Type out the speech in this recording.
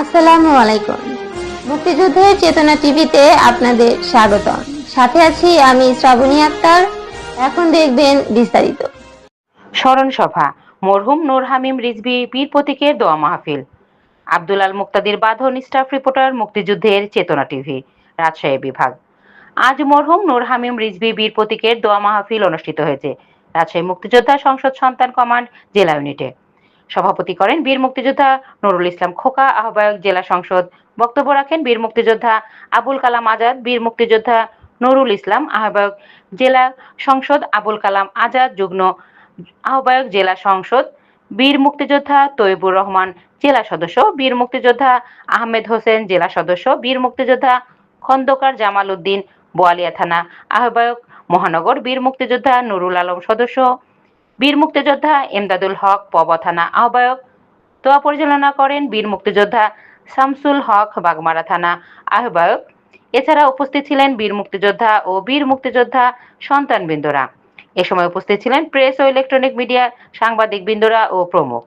আসসালামু আলাইকুম। মুক্তিযুদ্ধের চেতনা টিভিতে আপনাদের স্বাগতম। সাথে আছি আমি শ্রাবণী আক্তার। এখন দেখবেন বিস্তারিত। স্মরণ সভা, মরহুম নূর হামিম রিজভী বীর প্রতীকের দোয়া মাহফিল। আব্দুল আল মুক্তাদির বাঁধন, স্টাফ রিপোর্টার, মুক্তিযুদ্ধের চেতনা টিভি, রাজশাহী বিভাগ। আজ মরহুম নূর হামিম রিজভী বীর প্রতীকের দোয়া মাহফিল অনুষ্ঠিত হয়েছে রাজশাহী মুক্তিযোদ্ধা সংসদ সন্তান কমান্ড জেলা ইউনিটে। সভাপতি করেন বীর মুক্তিযোদ্ধা নুরুল ইসলাম খোকা, আহ্বায়ক জেলা সংসদ। বক্তব্য রাখেন বীর মুক্তিযোদ্ধা আবুল কালাম আজাদ, বীর মুক্তিযোদ্ধা নুরুল ইসলাম, আহ্বায়ক জেলা সংসদ আবুল কালাম আজাদ, যুগ্ম আহ্বায়ক জেলা সংসদ বীর মুক্তিযোদ্ধা তৈবুর রহমান, জেলা সদস্য বীর মুক্তিযোদ্ধা আহমেদ হোসেন, জেলা সদস্য বীর মুক্তিযোদ্ধা খন্দকার জামাল উদ্দিন, বোয়ালিয়া থানা আহ্বায়ক মহানগর বীর মুক্তিযোদ্ধা নুরুল আলম, সদস্য বীর মুক্তিযোদ্ধা এমদাদুল হক, পবা থানা আহ্বায়ক। দোয়া পরিচালনা করেন বীর মুক্তিযোদ্ধা শামসুল হক, বাগমারা থানা আহ্বায়ক। এছাড়া উপস্থিত ছিলেন বীর মুক্তিযোদ্ধা ও বীর মুক্তিযোদ্ধা সন্তানবৃন্দরা। এ সময় উপস্থিত ছিলেন প্রেস ও ইলেকট্রনিক মিডিয়া সাংবাদিক বৃন্দরা ও প্রমুখ।